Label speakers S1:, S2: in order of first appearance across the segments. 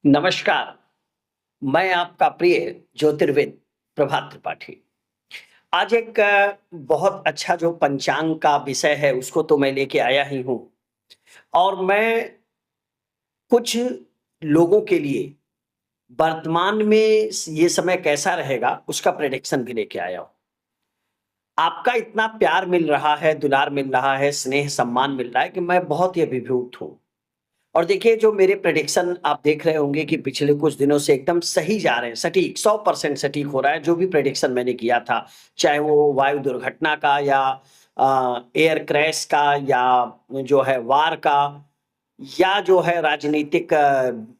S1: नमस्कार, मैं आपका प्रिय ज्योतिर्विद प्रभात त्रिपाठी। आज एक बहुत अच्छा जो पंचांग का विषय है उसको तो मैं लेके आया ही हूँ और मैं कुछ लोगों के लिए वर्तमान में ये समय कैसा रहेगा उसका प्रेडिक्शन भी लेके आया हूँ। आपका इतना प्यार मिल रहा है, दुलार मिल रहा है, स्नेह सम्मान मिल रहा है कि मैं बहुत ही अभिभूत हूँ। और देखिए जो मेरे प्रेडिक्शन आप देख रहे होंगे कि पिछले कुछ दिनों से एकदम सही जा रहे हैं, सटीक 100% सटीक हो रहा है, जो भी प्रेडिक्शन मैंने किया था, चाहे वो वायु दुर्घटना का या एयर क्रैश का या जो है वार का या जो है राजनीतिक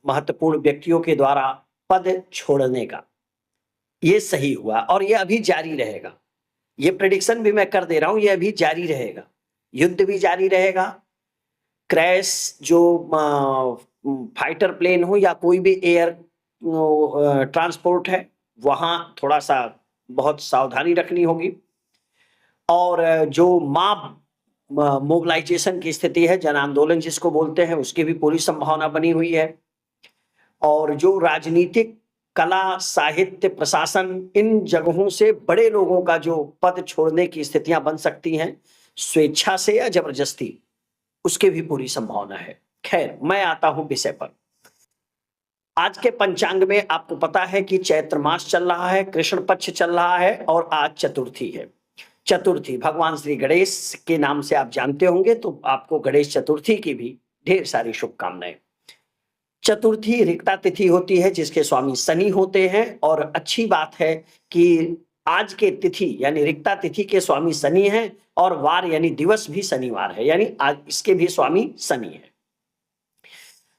S1: महत्वपूर्ण व्यक्तियों के द्वारा पद छोड़ने का, ये सही हुआ और ये अभी जारी रहेगा। ये प्रेडिक्शन भी मैं कर दे रहा हूँ, ये अभी जारी रहेगा। युद्ध भी जारी रहेगा, क्रैश जो फाइटर प्लेन हो या कोई भी एयर ट्रांसपोर्ट है, वहाँ थोड़ा-सा बहुत सावधानी रखनी होगी और जो मोबिलाइजेशन की स्थिति है, जन आंदोलन जिसको बोलते हैं, उसकी भी पूरी संभावना बनी हुई है और जो राजनीतिक, कला, साहित्य, प्रशासन इन जगहों से बड़े लोगों का जो पद छोड़ने की स्थितियाँ बन सकती हैं, स्वेच्छा से या ज़बरदस्ती, उसकी भी पूरी संभावना है। खैर, मैं आता हूँ विषय पर। आज के पंचांग में आपको पता है कि चैत्र मास चल रहा है, कृष्ण पक्ष चल रहा है और आज चतुर्थी है। चतुर्थी भगवान श्री गणेश के नाम से आप जानते होंगे, तो आपको गणेश चतुर्थी की भी ढेर सारी शुभकामनाएँ। चतुर्थी रिक्ता तिथि होती है जिसके स्वामी शनि होते हैं और अच्छी बात है कि आज के तिथि यानी रिक्ता तिथि के स्वामी शनि हैं और वार यानी दिवस भी शनिवार है, यानी आज इसके भी स्वामी शनि हैं।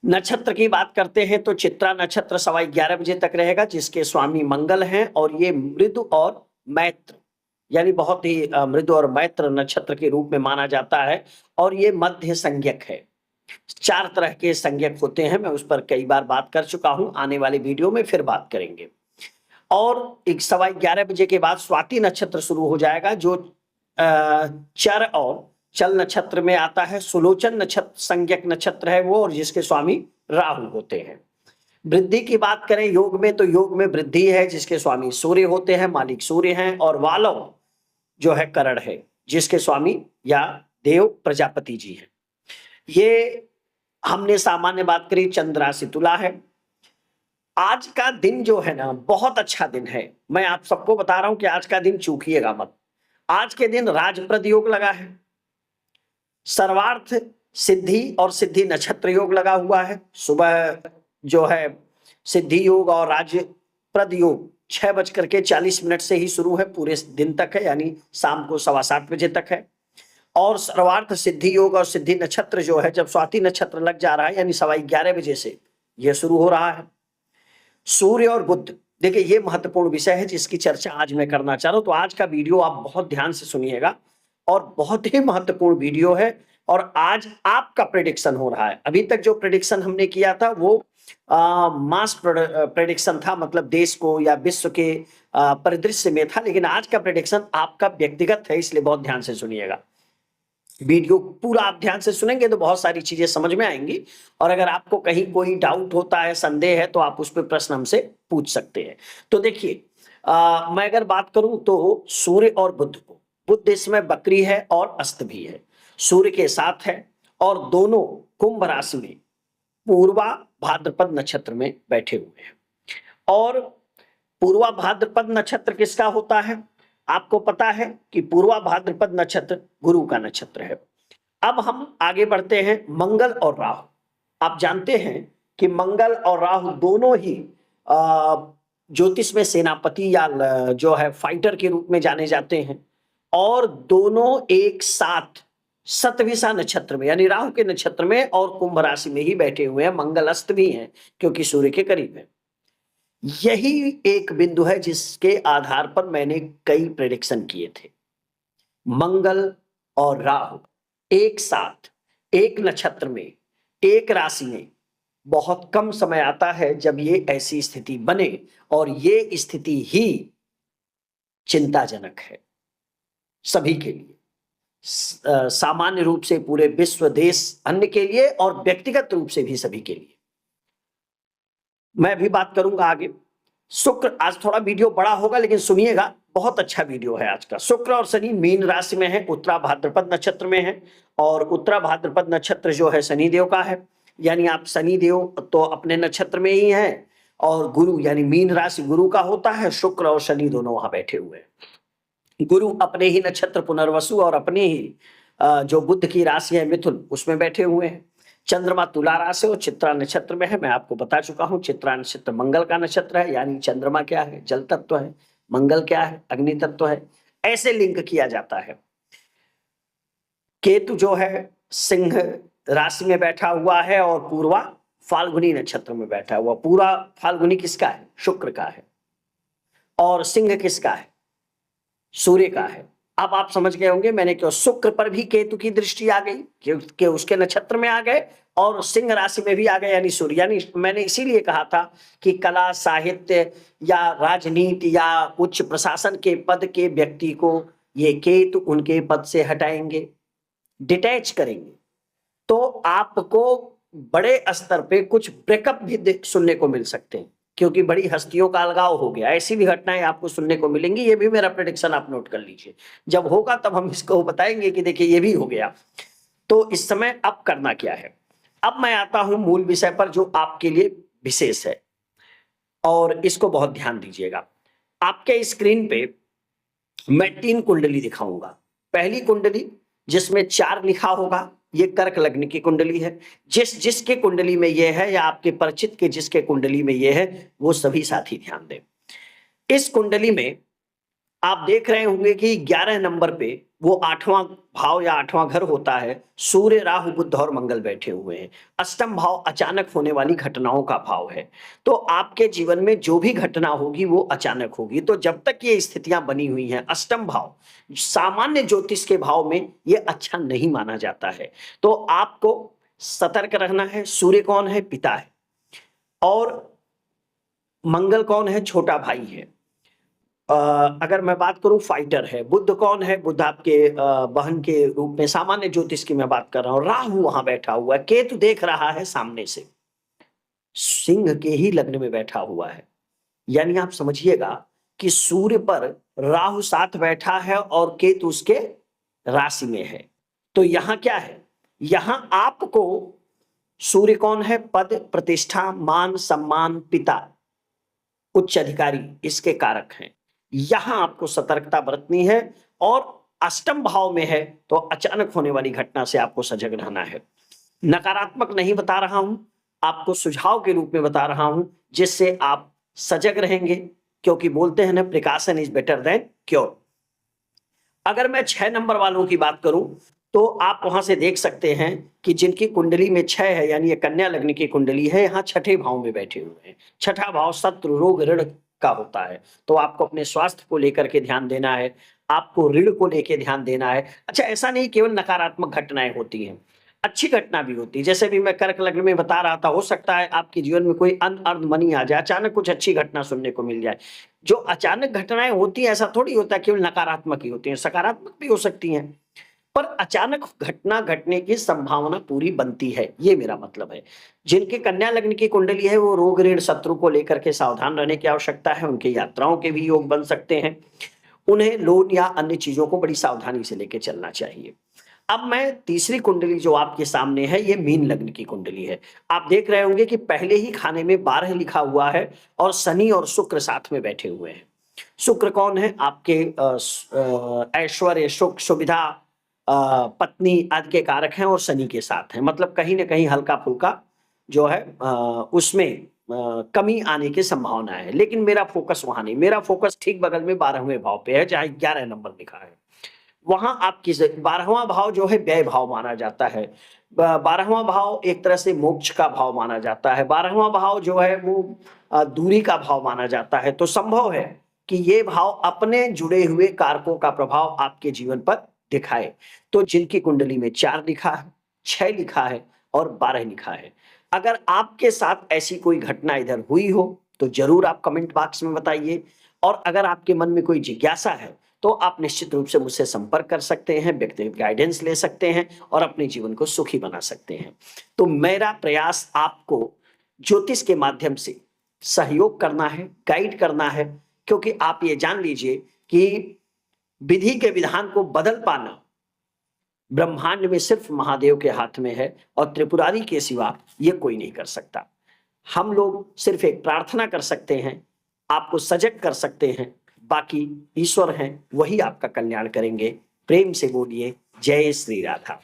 S1: नक्षत्र की बात करते हैं तो चित्रा नक्षत्र 11:15 बजे तक रहेगा जिसके स्वामी मंगल हैं और ये मृदु और मैत्र यानी बहुत ही मृदु और मैत्र नक्षत्र के रूप में माना जाता है और ये मध्य संज्ञक है। 4 तरह के संज्ञक होते हैं, मैं उस पर कई बार बात कर चुका हूँ, आने वाले वीडियो में फिर बात करेंगे। और एक 11:15 बजे के बाद स्वाति नक्षत्र शुरू हो जाएगा जो चर और चल नक्षत्र में आता है। सुलोचन नक्षत्र संज्ञक नक्षत्र है वो और जिसके स्वामी राहु होते हैं। वृद्धि की बात करें योग में तो योग में वृद्धि है जिसके स्वामी सूर्य होते हैं, मालिक सूर्य हैं और वालव जो है करण है जिसके स्वामी या देव प्रजापति जी हैं। ये हमने सामान्य बात करी, चंद्र राशि तुला है। आज का दिन जो है ना बहुत अच्छा दिन है। मैं आप सबको बता रहा हूं कि आज का दिन चूकिएगा मत। आज के दिन राजप्रद योग लगा है। सर्वार्थ सिद्धि और सिद्धि नक्षत्र योग लगा हुआ है। सुबह जो है सिद्धि योग और राजप्रद योग 6:40 से ही शुरू है, पूरे दिन तक है, यानी शाम को 7:15 बजे तक है। और सर्वार्थ सिद्धि योग और सिद्धि नक्षत्र जो है जब स्वाति नक्षत्र लग जा रहा है यानी 11:15 बजे से यह शुरू हो रहा है। सूर्य और बुध, देखिए ये महत्वपूर्ण विषय है जिसकी चर्चा आज मैं करना चाह रहा हूं, तो आज का वीडियो आप बहुत ध्यान से सुनिएगा और बहुत ही महत्वपूर्ण वीडियो है और आज आपका प्रेडिक्शन हो रहा है। अभी तक जो प्रेडिक्शन हमने किया था वो मास प्रेडिक्शन था, मतलब देश को या विश्व के परिदृश्य में था, लेकिन आज का प्रेडिक्शन आपका व्यक्तिगत है, इसलिए बहुत ध्यान से सुनिएगा। वीडियो पूरा आप ध्यान से सुनेंगे तो बहुत सारी चीजें समझ में आएंगी और अगर आपको कहीं कोई डाउट होता है, संदेह है, तो आप उस पर प्रश्न हमसे पूछ सकते हैं। तो देखिए मैं अगर बात करूं तो सूर्य और बुध को, बुध इसमें बकरी है और अस्त भी है, सूर्य के साथ है और दोनों कुंभ राशि में पूर्वा भाद्रपद नक्षत्र में बैठे हुए हैं। और पूर्वा भाद्रपद नक्षत्र किसका होता है? आपको पता है कि पूर्वा भाद्रपद नक्षत्र गुरु का नक्षत्र है। अब हम आगे बढ़ते हैं। मंगल और राहु, आप जानते हैं कि मंगल और राहु दोनों ही ज्योतिष में सेनापति या जो है फाइटर के रूप में जाने जाते हैं और दोनों एक साथ सतविषा नक्षत्र में यानी राहु के नक्षत्र में और कुंभ राशि में ही बैठे हुए हैं। मंगल अस्त भी हैं क्योंकि सूर्य के करीब है। यही एक बिंदु है जिसके आधार पर मैंने कई प्रेडिक्शन किए थे। मंगल और राहु एक साथ एक नक्षत्र में एक राशि में बहुत कम समय आता है जब ये ऐसी स्थिति बने और ये स्थिति ही चिंताजनक है सभी के लिए, सामान्य रूप से पूरे विश्व, देश, अन्य के लिए और व्यक्तिगत रूप से भी सभी के लिए। मैं भी बात करूंगा आगे। शुक्र, आज थोड़ा वीडियो बड़ा होगा लेकिन सुनिएगा, बहुत अच्छा वीडियो है आज का। शुक्र और शनि मीन राशि में है, उत्तरा भाद्रपद नक्षत्र में है, और उत्तरा भाद्रपद नक्षत्र जो है शनि देव का है, यानी आप शनि देव तो अपने नक्षत्र में ही हैं, और गुरु यानी मीन राशि गुरु का होता है, शुक्र और शनि दोनों वहां बैठे हुए हैं। गुरु अपने ही नक्षत्र पुनर्वसु और अपने ही जो बुध की राशि है मिथुन, उसमें बैठे हुए हैं। चंद्रमा तुला राशि और चित्रा नक्षत्र में है। मैं आपको बता चुका हूं, चित्रा नक्षत्र मंगल का नक्षत्र है, यानी चंद्रमा क्या है, जल तत्व है, मंगल क्या है, अग्नि तत्व है। ऐसे लिंक किया जाता है। केतु जो है सिंह राशि में बैठा हुआ है और पूर्वा फाल्गुनी नक्षत्र में बैठा हुआ। पूरा फाल्गुनी किसका है, शुक्र का है, और सिंह किसका है, सूर्य का है। अब आप समझ गए होंगे मैंने क्यों शुक्र पर भी केतु की दृष्टि आ गई, कि उसके नक्षत्र में आ गए और सिंह राशि में भी आ गए, यानी सूर्य। यानी मैंने इसीलिए कहा था कि कला, साहित्य या राजनीति या उच्च प्रशासन के पद के व्यक्ति को ये केतु उनके पद से हटाएंगे, डिटैच करेंगे, तो आपको बड़े स्तर पे कुछ ब्रेकअप भी सुनने को मिल सकते हैं, क्योंकि बड़ी हस्तियों का अलगाव हो गया। ऐसी भी घटनाएं आपको सुनने को मिलेंगी। ये भी मेरा प्रेडिक्शन आप नोट कर लीजिए, जब होगा तब हम इसको बताएंगे कि देखिए ये भी हो गया। तो इस समय अब करना क्या है। अब मैं आता हूं मूल विषय पर जो आपके लिए विशेष है, और इसको बहुत ध्यान दीजिएगा। आपके स्क्रीन पे मैं 3 कुंडली दिखाऊंगा। पहली कुंडली जिसमें 4 लिखा होगा, ये कर्क लग्न की कुंडली है। जिसके कुंडली में ये है, या आपके परिचित के जिसके कुंडली में ये है, वो सभी साथी ध्यान दें। इस कुंडली में आप देख रहे होंगे कि 11 नंबर पे वो 8वां भाव या 8वां घर होता है, सूर्य, राहु, बुध और मंगल बैठे हुए हैं। अष्टम भाव अचानक होने वाली घटनाओं का भाव है। तो आपके जीवन में जो भी घटना होगी वो अचानक होगी। तो जब तक ये स्थितियां बनी हुई हैं, अष्टम भाव सामान्य ज्योतिष के भाव में ये अच्छा नहीं माना जाता है। तो आपको सतर्क रहना है। सूर्य कौन है, पिता है, और मंगल कौन है, छोटा भाई है। अगर मैं बात करूं फाइटर है। बुध कौन है, बुध आपके बहन के रूप में, सामान्य ज्योतिष की मैं बात कर रहा हूं। राहु वहां बैठा हुआ है, केतु देख रहा है सामने से, सिंह के ही लग्न में बैठा हुआ है। यानी आप समझिएगा कि सूर्य पर राहु साथ बैठा है और केतु उसके राशि में है। तो यहां क्या है, यहां आपको सूर्य कौन है, पद, प्रतिष्ठा, मान, सम्मान, पिता, उच्च अधिकारी, इसके कारक हैं। यहां आपको सतर्कता बरतनी है, और अष्टम भाव में है तो अचानक होने वाली घटना से आपको सजग रहना है। नकारात्मक नहीं बता रहा हूं, आपको सुझाव के रूप में बता रहा हूं, जिससे आप सजग रहेंगे, क्योंकि बोलते हैं ना, precaution is better than cure. अगर मैं 6 नंबर वालों की बात करूं, तो आप वहां से देख सकते हैं कि जिनकी कुंडली में 6 है, यानी ये कन्या लग्न की कुंडली है, यहाँ 6ठे भाव में बैठे हुए हैं। 6ठा भाव शत्रु, रोग, ऋण का होता है। तो आपको अपने स्वास्थ्य को लेकर के ध्यान देना है, आपको ऋण को लेकर ध्यान देना है। अच्छा, ऐसा नहीं केवल नकारात्मक घटनाएं होती हैं, अच्छी घटना भी होती है। जैसे भी मैं कर्क लग्न में बता रहा था, हो सकता है आपके जीवन में कोई अनअर्थ मनी आ जाए, अचानक कुछ अच्छी घटना सुनने को मिल जाए। जो अचानक घटनाएं होती है, ऐसा थोड़ी होता है केवल नकारात्मक ही होती हैं, सकारात्मक भी हो सकती हैं, पर अचानक घटना घटने की संभावना पूरी बनती है, ये मेरा मतलब है। जिनके कन्या लग्न की कुंडली है, वो रोग, ऋण, शत्रु को लेकर के सावधान रहने की आवश्यकता है। उनके यात्राओं के भी योग बन सकते हैं। उन्हें लोन या अन्य चीजों को बड़ी सावधानी से लेकर चलना चाहिए। अब मैं तीसरी कुंडली जो आपके सामने है, ये मीन लग्न की कुंडली है। आप देख रहे होंगे कि पहले ही खाने में 12 लिखा हुआ है, और शनि और शुक्र साथ में बैठे हुए हैं। शुक्र कौन है, आपके ऐश्वर्य, सुख, सुविधा, पत्नी आदि के कारक हैं, और शनि के साथ हैं। मतलब कहीं ना कहीं हल्का फुल्का जो है उसमें कमी आने की संभावना है। लेकिन मेरा फोकस वहां नहीं, मेरा फोकस ठीक बगल में 12वें भाव पे है, जहां 11 नंबर लिखा है। वहां आपकी 12वां भाव जो है व्यय भाव माना जाता है। 12वां भाव एक तरह से मोक्ष का भाव माना जाता है। 12वां भाव जो है वो दूरी का भाव माना जाता है। तो संभव है कि ये भाव अपने जुड़े हुए कारकों का प्रभाव आपके जीवन पर दिखाए। तो जिनकी कुंडली में 4 लिखा है, 6 लिखा है और 12 लिखा है, अगर आपके साथ ऐसी कोई घटना इधर हुई हो तो जरूर आप कमेंट बॉक्स में बताइए। और अगर आपके मन में कोई जिज्ञासा है तो आप निश्चित रूप से मुझसे संपर्क कर सकते हैं, व्यक्तिगत गाइडेंस ले सकते हैं और अपने जीवन को सुखी बना सकते हैं। तो मेरा प्रयास आपको ज्योतिष के माध्यम से, सहयोग करना है, गाइड करना है, क्योंकि आप ये जान लीजिए कि विधि के विधान को बदल पाना ब्रह्मांड में सिर्फ महादेव के हाथ में है और त्रिपुरारी के सिवा ये कोई नहीं कर सकता। हम लोग सिर्फ एक प्रार्थना कर सकते हैं, आपको सजग कर सकते हैं, बाकी ईश्वर हैं, वही आपका कल्याण करेंगे। प्रेम से बोलिए जय श्री राधा।